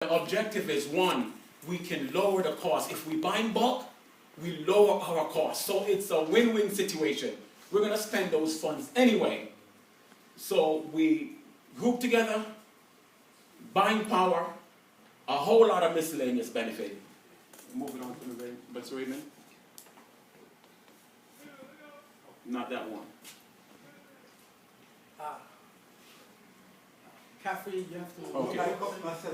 The objective is, one, we can lower the cost. If we buy in bulk, we lower our cost. So it's a win-win situation. We're going to spend those funds anyway. So we group together, buying power, a whole lot of miscellaneous benefit. Moving on to the Mr. Raymond. Not that one. Caffrey, you have to. Okay.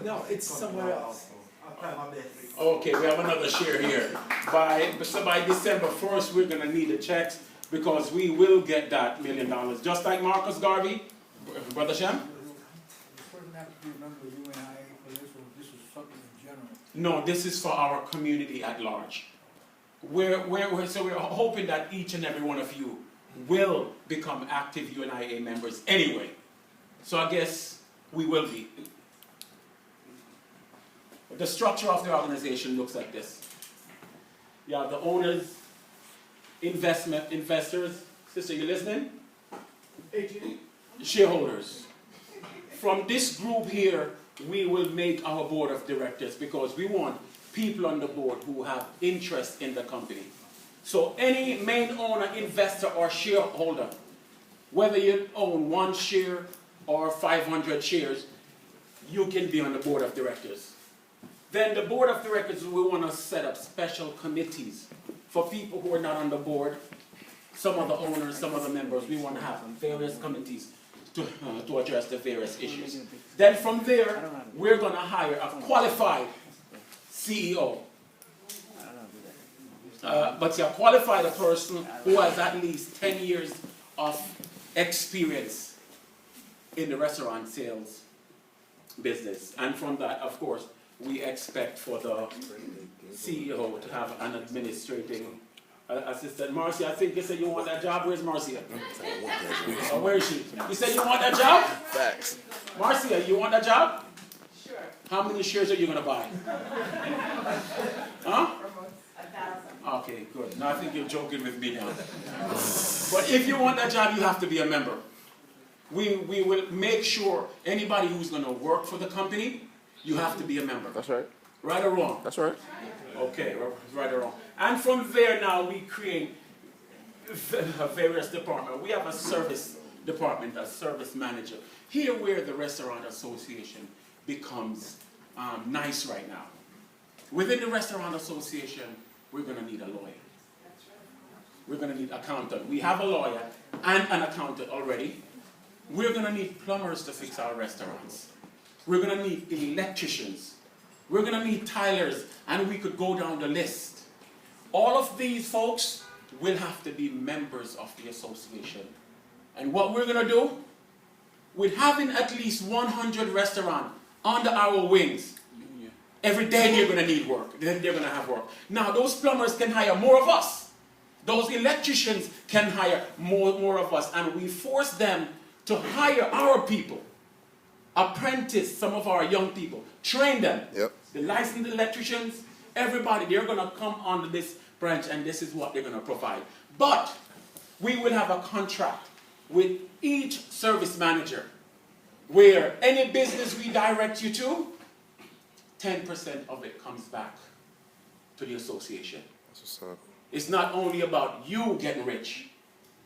No, it's somewhere else. I'll try my best. Okay, we have another share here. By December 1st, we're going to need the checks because we will get that $1 million. Just like Marcus Garvey, Brother Shem? You wouldn't have to remember UNIA for this, or this is something in general. No, this is for our community at large. So we're hoping that each and every one of you will become active UNIA members anyway. So I guess we will be. The structure of the organization looks like this. You have the owners, investors. Sister, you listening? Shareholders. From this group here, we will make our board of directors because we want people on the board who have interest in the company. So any main owner, investor, or shareholder, whether you own 1 share or 500 shares, you can be on the board of directors. Then the board of directors, we want to set up special committees for people who are not on the board. Some of the owners, some of the members, we want to have various committees to address the various issues. Then from there, we're going to hire a qualified CEO. But you qualify the person who has at least 10 years of experience in the restaurant sales business. And from that, of course, we expect for the CEO to have an administrating assistant. Marcia, I think you said you want that job. Where's Marcia? Oh, where is she? You said you want that job? Facts. Marcia, you want that job? Sure. How many shares are you going to buy? Huh? 1,000. Okay, good. Now I think you're joking with me now. But if you want that job, you have to be a member. We will make sure anybody who's going to work for the company, you have to be a member. That's right. Right or wrong? That's right. Okay, right or wrong. And from there now we create various departments. We have a service department, a service manager. Here where the Restaurant Association becomes nice right now. Within the Restaurant Association, we're going to need a lawyer. We're going to need an accountant. We have a lawyer and an accountant already. We're going to need plumbers to fix our restaurants. We're going to need electricians. We're going to need tilers, and we could go down the list. All of these folks will have to be members of the association. And what we're going to do, with having at least 100 restaurants under our wings, every day they're going to need work. They're going to have work. Now, those plumbers can hire more of us. Those electricians can hire more of us. And we force them to hire our people. Apprentice some of our young people. Train them. Yep. The licensed electricians, everybody, they're going to come onto this branch and this is what they're going to provide. But we will have a contract with each service manager where any business we direct you to, 10% of it comes back to the association. That's what's up. It's not only about you getting rich,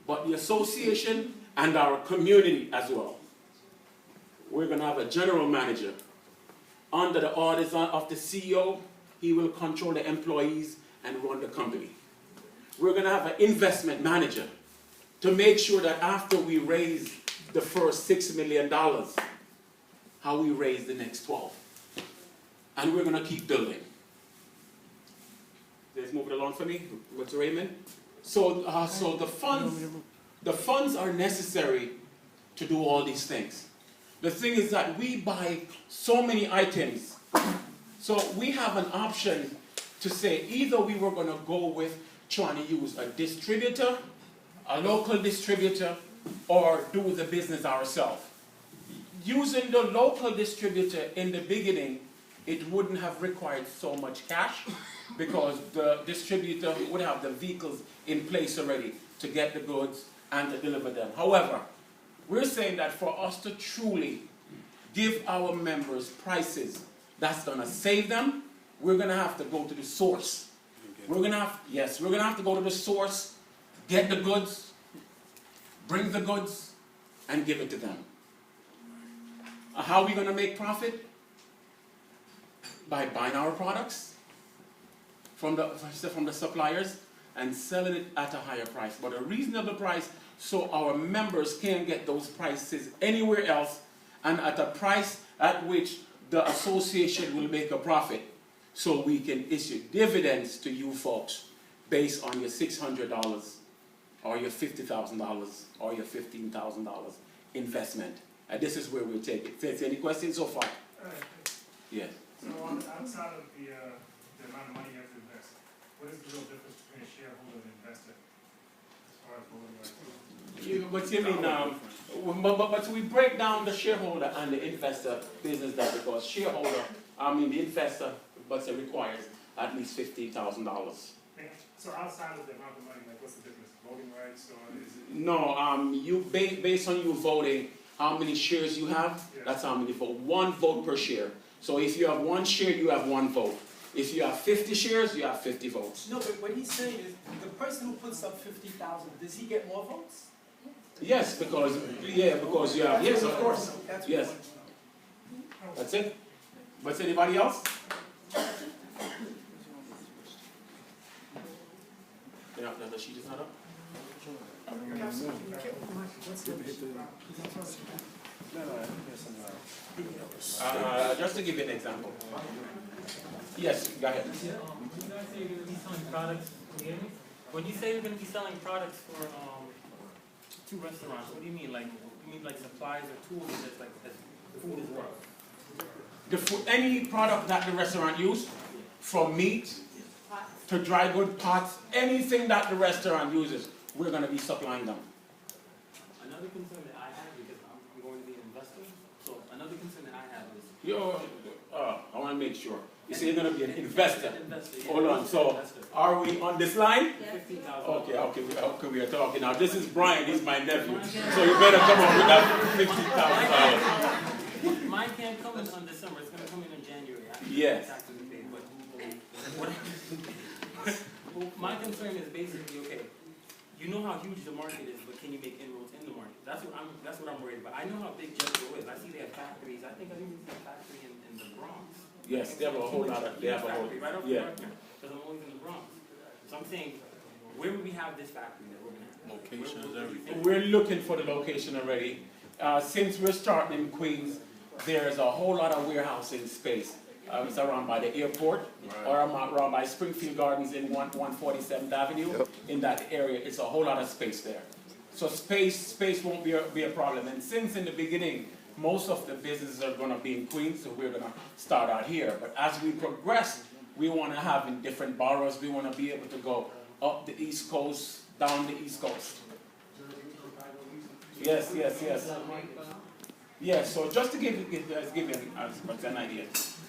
but the association and our community as well. We're going to have a general manager. Under the orders of the CEO, he will control the employees and run the company. We're going to have an investment manager to make sure that after we raise the first $6 million, how we raise the next 12. And we're going to keep building. Let's move it along for me, Mr. Raymond. So the funds are necessary to do all these things. The thing is that we buy so many items. So we have an option to say either we were going to go with trying to use a distributor, a local distributor, or do the business ourselves. Using the local distributor in the beginning, it wouldn't have required so much cash because the distributor would have the vehicles in place already to get the goods and to deliver them. However, we're saying that for us to truly give our members prices that's going to save them, we're going to have to go to the source. We're going to have to go to the source, get the goods, bring the goods, and give it to them. How are we going to make profit? By buying our products from the suppliers and selling it at a higher price, but a reasonable price, so our members can get those prices anywhere else and at a price at which the association will make a profit, so we can issue dividends to you folks based on your $600 or your $50,000 or your $15,000 investment. And this is where we'll take it. Any questions so far? Yes. So outside of the amount of money you have to invest, what is the real difference between a shareholder and an investor as far as voting rights? What you mean, but we break down the shareholder and the investor business that, because the investor, but it requires at least $15,000. So outside of the amount of money, like what's the difference? Voting rights or is it? No, you based on you voting, how many shares you have, that's how many vote. 1 vote per share. So if you have 1 share, you have 1 vote. If you have 50 shares, you have 50 votes. No, but what he's saying is, the person who puts up 50,000, does he get more votes? Yes, because you have, yes, of course. Yes. That's it. What's anybody else? The sheet is not up? Just to give you an example. Yes, go ahead. You guys say you're going to be selling products, can you hear me? When you say you're going to be selling products for 2 restaurants, what do you mean? Like, you mean like supplies or tools that's like that food is worth? Any product that the restaurant use, from meat to dry good pots, anything that the restaurant uses, we're going to be supplying them. Another concern that I have, because I'm going to be an investor, so another concern that I have is... I want to make sure. You say you're going to be an investor. Yeah. Hold on. So, are we on this line? Yes. Okay, we are talking. Now, this is Brian. He's my nephew. So, you better come up with that $50,000. Mine can't come in on December. It's going to come in January. Yes. Taxes are paid, but my concern is basically, okay, you know how huge the market is, but can you make inroads in the market? That's what I'm worried about. I know how big Jethro is. I see they have factories. I think I even see a factory in the Bronx. Yes, they have a whole lot of, Right off the yeah. because I'm always in the Bronx. So I'm saying, where would we have this factory that we're going to have? Locations, everything. We're looking for the location already. Since we're starting in Queens, there's a whole lot of warehousing space. It's around by the airport, or around by Springfield Gardens in 147th Avenue. Yep. In that area, it's a whole lot of space there. So space won't be a problem. And since in the beginning, most of the businesses are going to be in Queens, so we're going to start out here. But as we progress, we want to have in different boroughs. We want to be able to go up the East Coast, down the East Coast. Yes. Yes, so just to give you an idea.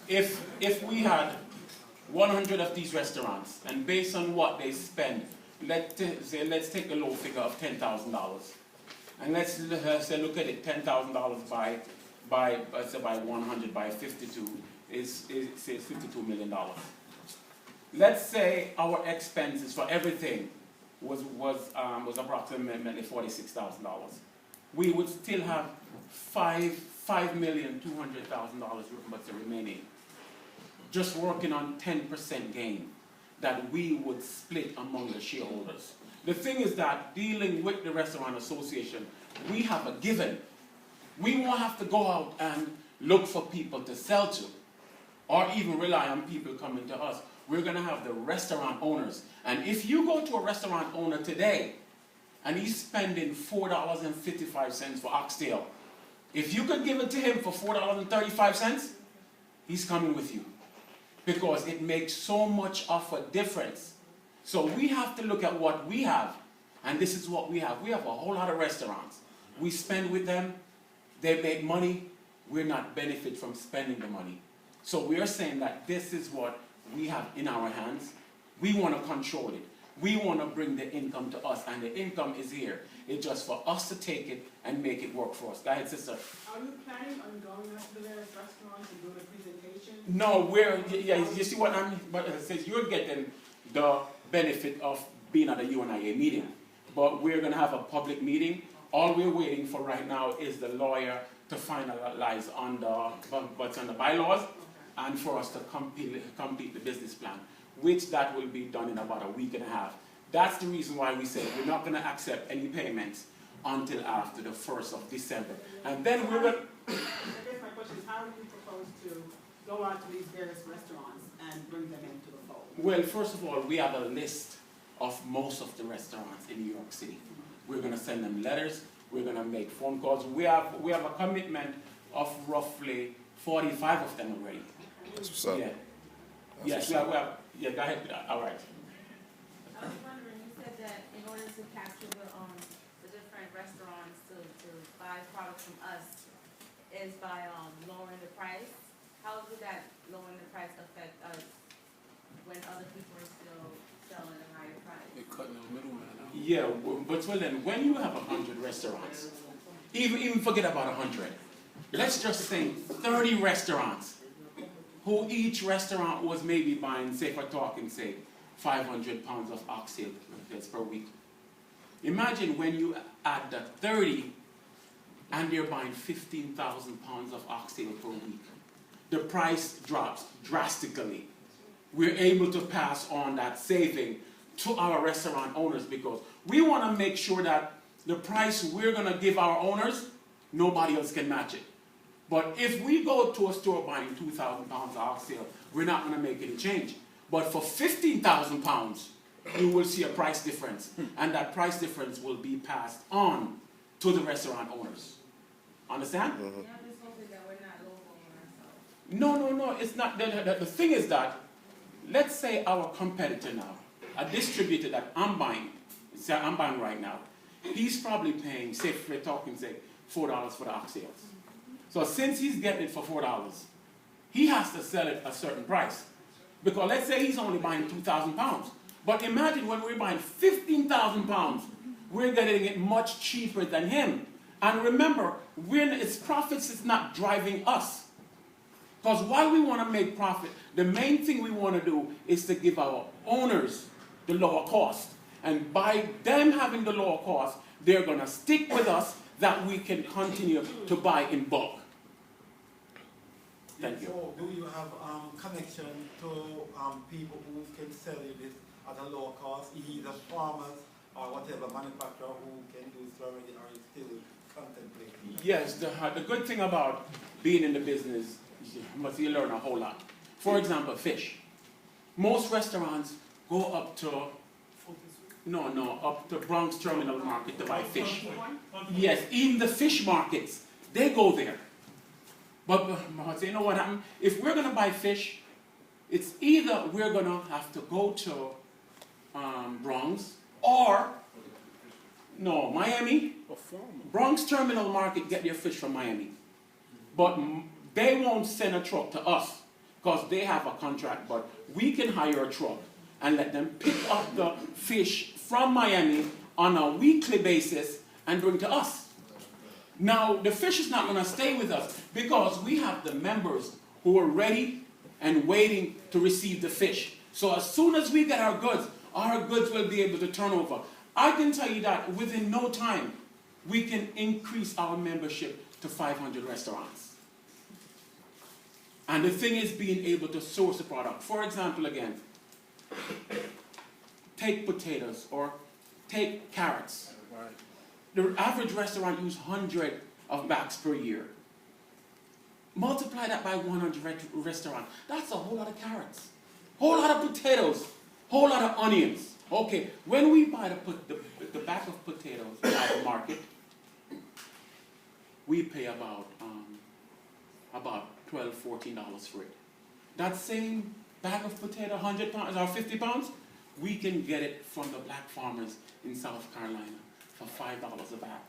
If we had 100 of these restaurants, and based on what they spend, let's take a low figure of $10,000. And let's say look at it, $10,000 by 100 by 52 is $52 million. Let's say our expenses for everything was approximately $46,000. We would still have $5,200,000 what's the remaining. Just working on 10% gain that we would split among the shareholders. The thing is that dealing with the restaurant association, we have a given. We won't have to go out and look for people to sell to, or even rely on people coming to us. We're going to have the restaurant owners. And if you go to a restaurant owner today, and he's spending $4.55 for oxtail, if you could give it to him for $4.35, he's coming with you. Because it makes so much of a difference. So we have to look at what we have. And this is what we have. We have a whole lot of restaurants. We spend with them. They make money. We're not benefit from spending the money. So we are saying that this is what we have in our hands. We want to control it. We want to bring the income to us, and the income is here. It's just for us to take it and make it work for us. Go ahead, sister. Are you planning on going out to the various restaurants and doing a presentation? No, you see what but it says you're getting the benefit of being at a UNIA meeting. But we're going to have a public meeting. All we're waiting for right now is the lawyer to finalize on what's on the bylaws and for us to complete the business plan, which that will be done in about a week and a half. That's the reason why we said we're not going to accept any payments until after the 1st of December. And then we're going to... I guess my question is, how do you propose to go out to these various restaurants and bring them into the fold? Well, first of all, we have a list of most of the restaurants in New York City. We're going to send them letters. We're going to make phone calls. We have a commitment of roughly 45 of them already. That's what's up. Yeah. Yes, yeah, go ahead. All right. I was wondering, you said that in order to capture the different restaurants to buy products from us is by lowering the price. How would that lowering the price affect us when other people are still selling at a higher price? They're cutting the middleman out. Yeah, but well then, when you have 100 restaurants, even forget about 100. Let's just say 30 restaurants, who each restaurant was maybe buying, say for talking, say, 500 pounds of oxtail per week. Imagine when you add the 30 and they're buying 15,000 pounds of oxtail per week. The price drops drastically. We're able to pass on that saving to our restaurant owners because we want to make sure that the price we're going to give our owners, nobody else can match it. But if we go to a store buying 2,000 pounds of oxtail, we're not going to make any change. But for 15,000 pounds, you will see a price difference. And that price difference will be passed on to the restaurant owners. Understand? You're just hoping that we're not lowballing ourselves. No, it's not. The thing is that, let's say our competitor now, a distributor that I'm buying right now, he's probably paying, say, if we're talking, say, $4 for the oxtails. So since he's getting it for $4, he has to sell it a certain price. Because let's say he's only buying 2,000 pounds. But imagine when we're buying 15,000 pounds, we're getting it much cheaper than him. And remember, it's profits is not driving us. Because while we want to make profit, the main thing we want to do is to give our owners the lower cost. And by them having the lower cost, they're going to stick with us that we can continue to buy in bulk. Thank you. So do you have connection to people who can sell you this at a lower cost, either farmers or whatever manufacturer who can do this already, or you still contemplating? Yes, the good thing about being in the business is you learn a whole lot. For example, fish. Most restaurants go up to up to Bronx Terminal Market to buy fish. Yes, even the fish markets, they go there. But you know what happens? If we're going to buy fish, it's either we're going to have to go to Bronx or, Miami. Bronx Terminal Market get their fish from Miami. But they won't send a truck to us because they have a contract. But we can hire a truck and let them pick up the fish from Miami on a weekly basis and bring to us. Now, the fish is not going to stay with us because we have the members who are ready and waiting to receive the fish. So as soon as we get our goods will be able to turn over. I can tell you that within no time, we can increase our membership to 500 restaurants. And the thing is being able to source the product. For example, again, take potatoes or take carrots. The average restaurant uses 100 of bags per year. Multiply that by 100 restaurants. That's a whole lot of carrots, whole lot of potatoes, whole lot of onions. Okay, when we buy the bag of potatoes at the market, we pay about $12, $14 for it. That same bag of potato, 100 pounds or 50 pounds, we can get it from the black farmers in South Carolina for $5 a bag.